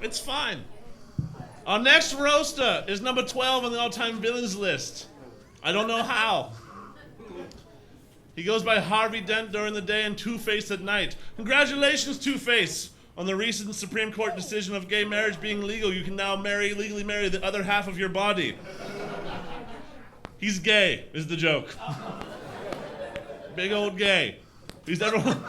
It's fine. Our next roaster is number 12 on the all-time villains list. I don't know how. He goes by Harvey Dent during the day and Two-Face at night. Congratulations, Two-Face! On the recent Supreme Court decision of gay marriage being legal, you can now legally marry the other half of your body. He's gay, is the joke. Big old gay. He's everyone.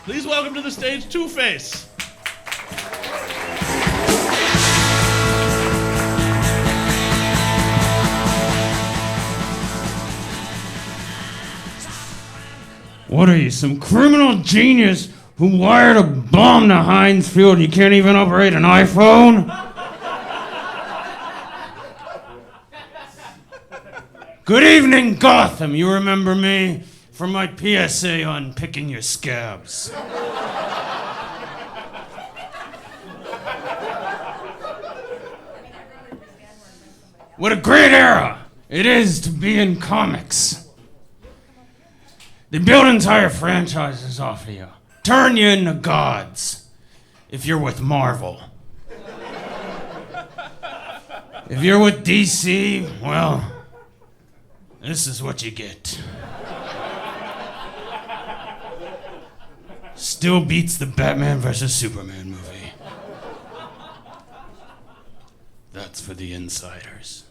Please welcome to the stage Two-Face. What are you, some criminal genius who wired a bomb to Heinz Field and you can't even operate an iPhone? Good evening, Gotham. You remember me from my PSA on picking your scabs. What a great era it is to be in comics. They build entire franchises off of you. Turn you into gods. If you're with Marvel. If you're with DC, well, this is what you get. Still beats the Batman vs. Superman movie. That's for the insiders.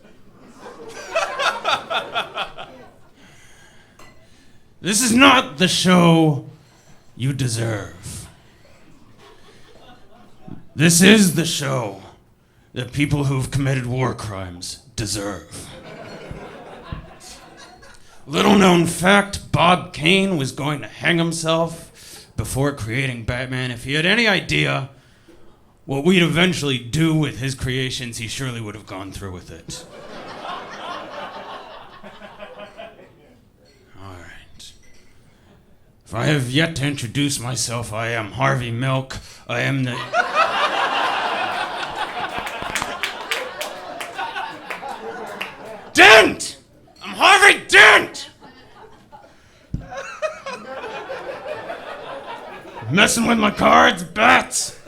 This is not the show you deserve. This is the show that people who've committed war crimes deserve. Little known fact, Bob Kane was going to hang himself before creating Batman. If he had any idea what we'd eventually do with his creations, he surely would have gone through with it. If I have yet to introduce myself, I am Harvey Milk. I am the... Dent! I'm Harvey Dent! Messing with my cards, bats?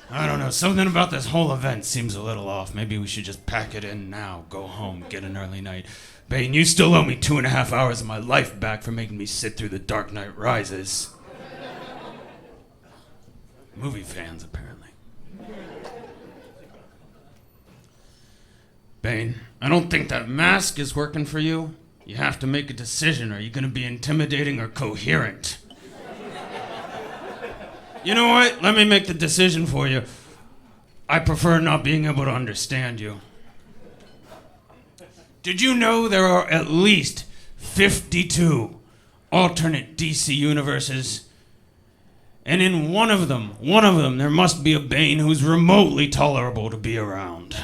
I don't know, something about this whole event seems a little off. Maybe we should just pack it in now, go home, get an early night. Bane, you still owe me 2.5 hours of my life back for making me sit through The Dark Knight Rises. Movie fans, apparently. Bane, I don't think that mask is working for you. You have to make a decision. Are you going to be intimidating or coherent? You know what? Let me make the decision for you. I prefer not being able to understand you. Did you know there are at least 52 alternate DC universes? And in one of them, there must be a Bane who's remotely tolerable to be around.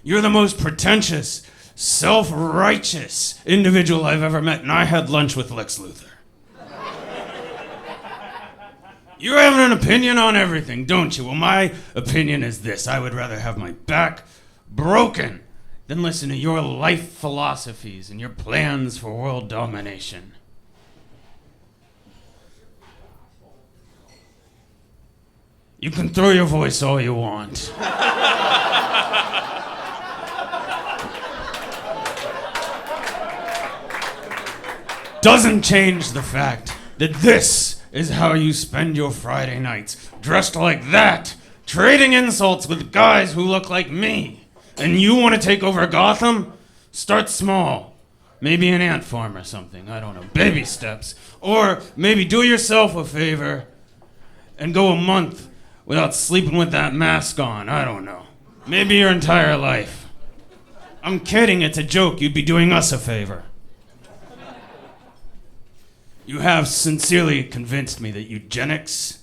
You're the most pretentious, self-righteous individual I've ever met, and I had lunch with Lex Luthor. You have an opinion on everything, don't you? Well, my opinion is this. I would rather have my back broken than listen to your life philosophies and your plans for world domination. You can throw your voice all you want. Doesn't change the fact that this is how you spend your Friday nights. Dressed like that, trading insults with guys who look like me. And you want to take over Gotham? Start small. Maybe an ant farm or something, I don't know. Baby steps. Or maybe do yourself a favor and go a month without sleeping with that mask on, I don't know. Maybe your entire life. I'm kidding, it's a joke. You'd be doing us a favor. You have sincerely convinced me that eugenics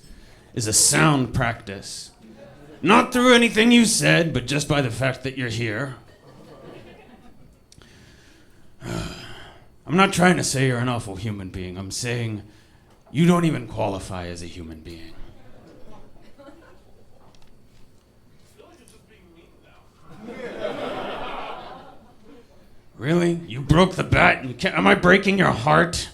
is a sound practice. Not through anything you said, but just by the fact that you're here. I'm not trying to say you're an awful human being. I'm saying you don't even qualify as a human being. Really? You broke the bat? Am I breaking your heart?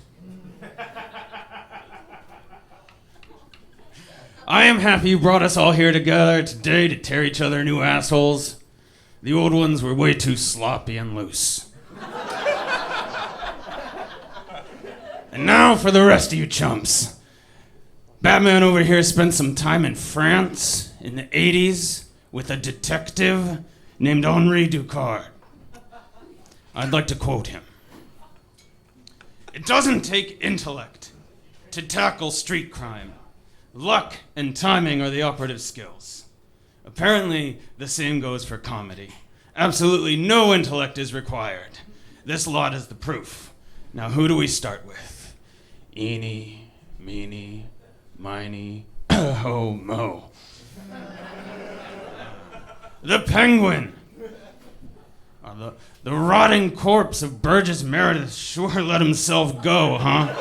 I am happy you brought us all here together today to tear each other new assholes. The old ones were way too sloppy and loose. And now for the rest of you chumps. Batman over here spent some time in France in the 80s with a detective named Henri Ducard. I'd like to quote him. It doesn't take intellect to tackle street crime. Luck and timing are the operative skills. Apparently, the same goes for comedy. Absolutely no intellect is required. This lot is the proof. Now, who do we start with? Eeny, meeny, miny, ho, mo. The Penguin. The rotting corpse of Burgess Meredith sure let himself go, huh?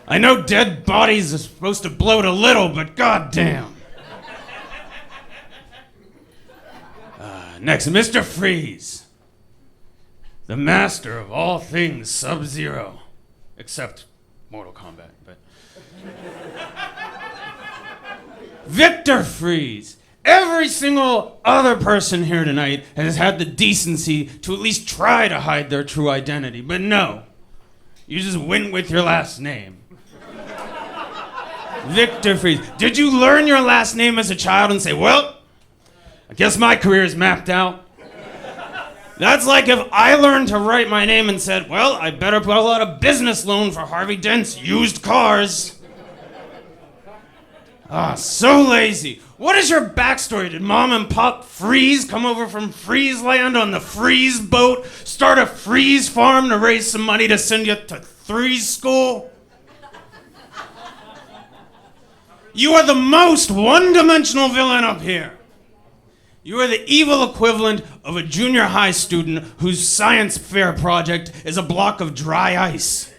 I know dead bodies are supposed to bloat a little, but goddamn. Next, Mr. Freeze. The master of all things Sub-Zero. Except Mortal Kombat, but... Victor Freeze. Every single other person here tonight has had the decency to at least try to hide their true identity, but no. You just went with your last name. Victor Freeze. Did you learn your last name as a child and say, well, I guess my career is mapped out? That's like if I learned to write my name and said, well, I better pull out a business loan for Harvey Dent's used cars. So lazy. What is your backstory? Did Mom and Pop Freeze come over from Freezeland on the Freeze boat, start a Freeze farm to raise some money to send you to Freeze school? You are the most one-dimensional villain up here. You are the evil equivalent of a junior high student whose science fair project is a block of dry ice.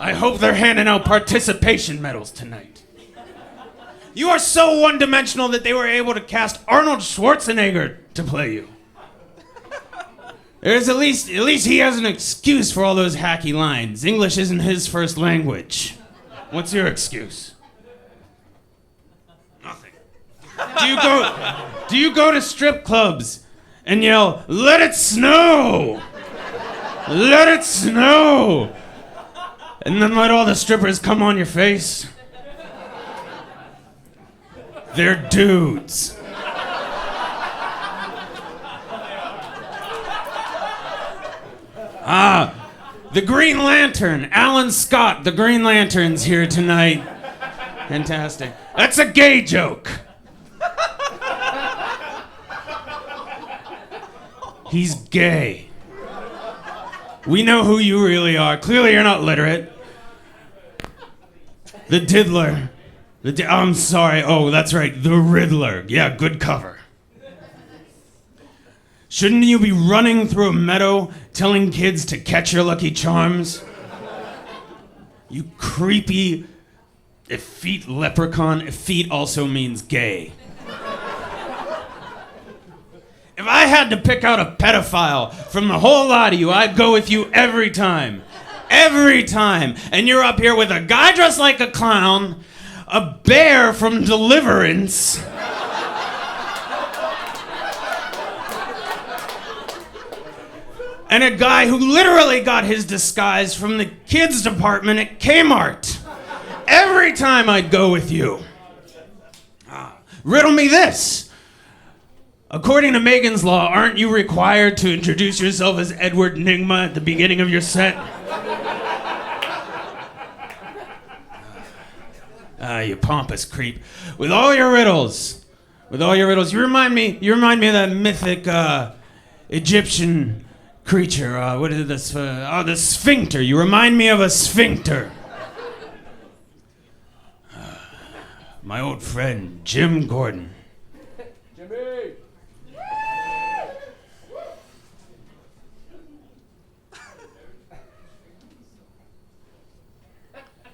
I hope they're handing out participation medals tonight. You are so one-dimensional that they were able to cast Arnold Schwarzenegger to play you. There's at least he has an excuse for all those hacky lines. English isn't his first language. What's your excuse? Nothing. Do you go to strip clubs and yell, "Let it snow! Let it snow!" And then let all the strippers come on your face? They're dudes. The Green Lantern. Alan Scott, the Green Lantern's here tonight. Fantastic. That's a gay joke. He's gay. We know who you really are. Clearly you're not literate. The Diddler. I'm sorry. Oh, that's right. The Riddler. Yeah, good cover. Shouldn't you be running through a meadow telling kids to catch your lucky charms? You creepy, effete leprechaun. Effete also means gay. If I had to pick out a pedophile from the whole lot of you, I'd go with you every time. Every time. And you're up here with a guy dressed like a clown, a bear from Deliverance, and a guy who literally got his disguise from the kids department at Kmart. Every time I'd go with you. Riddle me this. According to Megan's Law, aren't you required to introduce yourself as Edward Nygma at the beginning of your set? You pompous creep. With all your riddles, you remind me of that mythic Egyptian creature. What is this? The sphincter. You remind me of a sphincter. My old friend, Jim Gordon. Jimmy!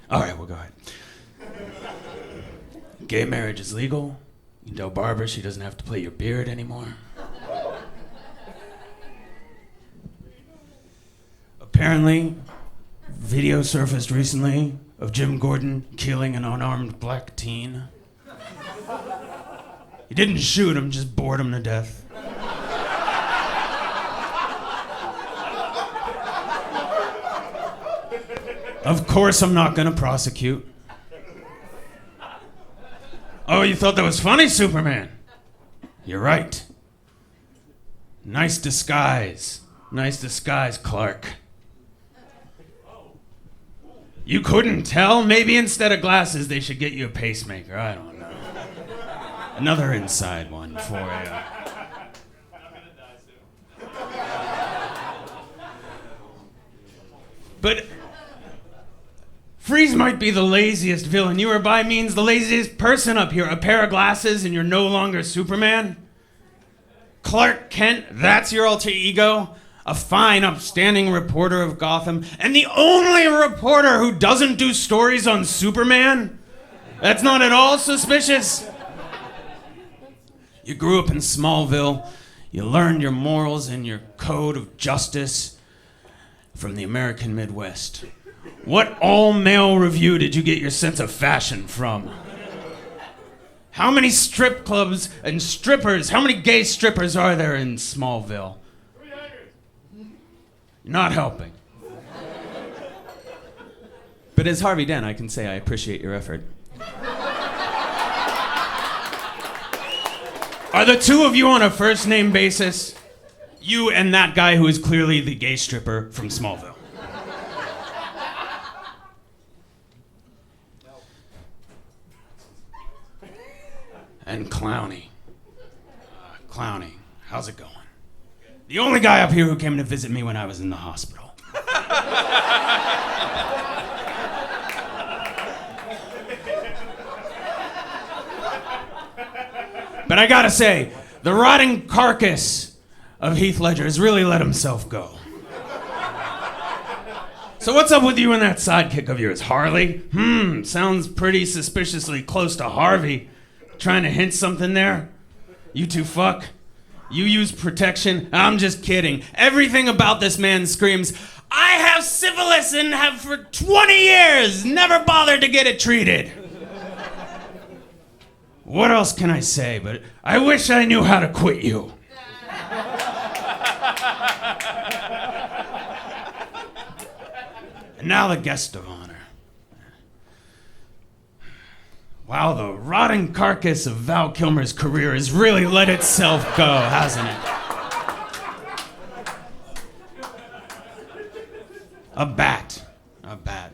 All right, we'll go ahead. Gay marriage is legal. You can tell Barbara she doesn't have to play your beard anymore. Apparently, video surfaced recently of Jim Gordon killing an unarmed black teen. He didn't shoot him, just bored him to death. Of course I'm not gonna prosecute. Oh, you thought that was funny, Superman? You're right. Nice disguise. Nice disguise, Clark. You couldn't tell? Maybe instead of glasses, they should get you a pacemaker. I don't know. Another inside one for you. But Freeze might be the laziest villain. You are by means the laziest person up here. A pair of glasses and you're no longer Superman? Clark Kent, that's your alter ego? A fine, upstanding reporter of Gotham, and the only reporter who doesn't do stories on Superman? That's not at all suspicious. You grew up in Smallville. You learned your morals and your code of justice from the American Midwest. What all-male review did you get your sense of fashion from? How many strip clubs and strippers, how many gay strippers are there in Smallville? 300. You're not helping. But as Harvey Dent, I can say I appreciate your effort. Are the two of you on a first-name basis? You and that guy who is clearly the gay stripper from Smallville. And Clowny. Clowny, how's it going? The only guy up here who came to visit me when I was in the hospital. But I gotta say, the rotting carcass of Heath Ledger has really let himself go. So what's up with you and that sidekick of yours, Harley? Sounds pretty suspiciously close to Harvey. Trying to hint something there? You two fuck? You use protection? I'm just kidding. Everything about this man screams, I have syphilis and have for 20 years never bothered to get it treated. What else can I say? But I wish I knew how to quit you. And now the guest of honor. Wow, the rotting carcass of Val Kilmer's career has really let itself go, hasn't it? A bat,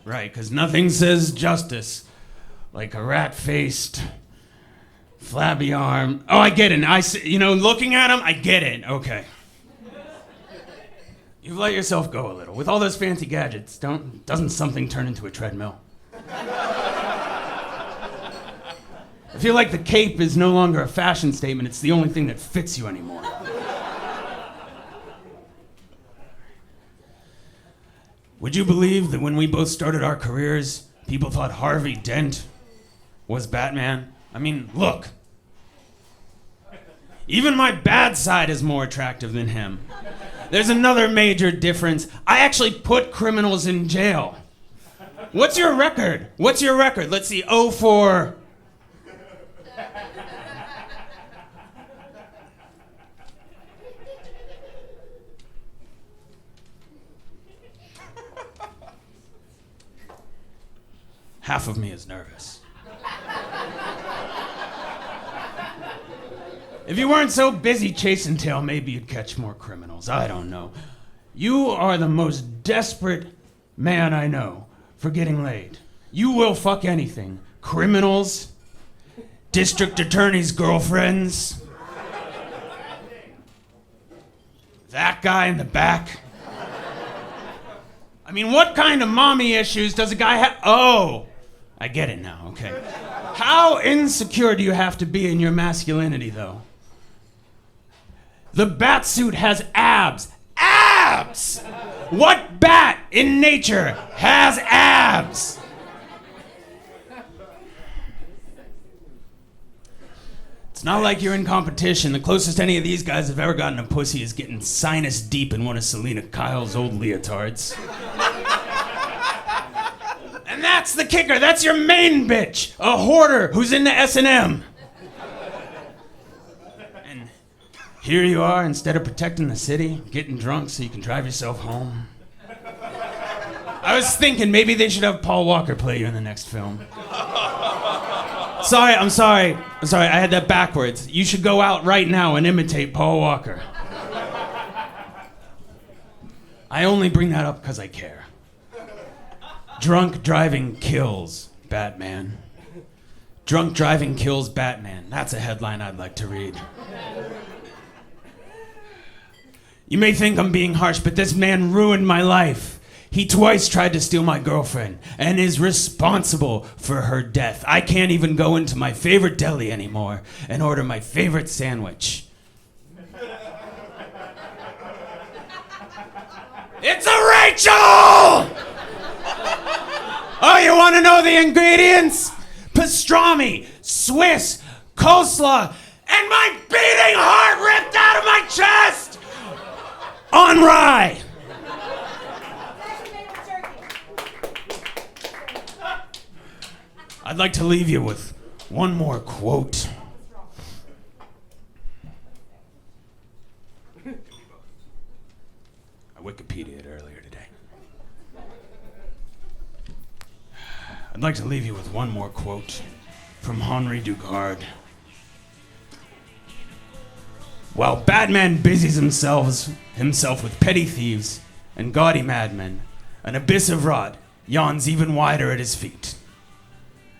right, because nothing says justice like a rat-faced, flabby arm. Oh, I get it. Looking at him, I get it. Okay. You've let yourself go a little. With all those fancy gadgets, doesn't something turn into a treadmill? I feel like the cape is no longer a fashion statement. It's the only thing that fits you anymore. Would you believe that when we both started our careers, people thought Harvey Dent was Batman? I mean, look. Even my bad side is more attractive than him. There's another major difference. I actually put criminals in jail. What's your record? Let's see, 0-4... Half of me is nervous. If you weren't so busy chasing tail, maybe you'd catch more criminals. I don't know. You are the most desperate man I know for getting laid. You will fuck anything. Criminals, district attorneys' girlfriends, that guy in the back. I mean, what kind of mommy issues does a guy have? Oh, I get it now, okay. How insecure do you have to be in your masculinity, though? The bat suit has abs. Abs! What bat in nature has abs? It's not like you're in competition. The closest any of these guys have ever gotten a pussy is getting sinus deep in one of Selena Kyle's old leotards. And that's the kicker. That's your main bitch. A hoarder who's into S&M. And here you are, instead of protecting the city, getting drunk so you can drive yourself home. I was thinking maybe they should have Paul Walker play you in the next film. I'm sorry. I had that backwards. You should go out right now and imitate Paul Walker. I only bring that up because I care. Drunk driving kills Batman. Drunk driving kills Batman. That's a headline I'd like to read. You may think I'm being harsh, but this man ruined my life. He twice tried to steal my girlfriend and is responsible for her death. I can't even go into my favorite deli anymore and order my favorite sandwich. It's a Rachel! Oh, you want to know the ingredients? Pastrami, Swiss, coleslaw, and my beating heart ripped out of my chest on rye. I'd like to leave you with one more quote. I Wikipedia'd earlier today. I'd like to leave you with one more quote from Henri Dugard. While Batman busies himself with petty thieves and gaudy madmen, an abyss of rot yawns even wider at his feet.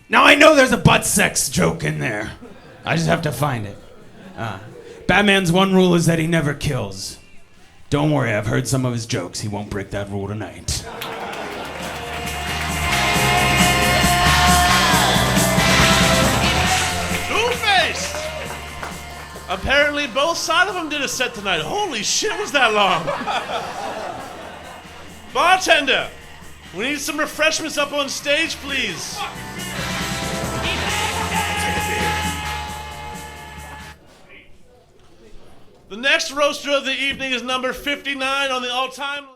Now I know there's a butt sex joke in there. I just have to find it. Batman's one rule is that he never kills. Don't worry, I've heard some of his jokes. He won't break that rule tonight. Two-Face! Apparently both sides of them did a set tonight. Holy shit, was that long? Bartender, we need some refreshments up on stage, please. The next roaster of the evening is number 59 on the all-time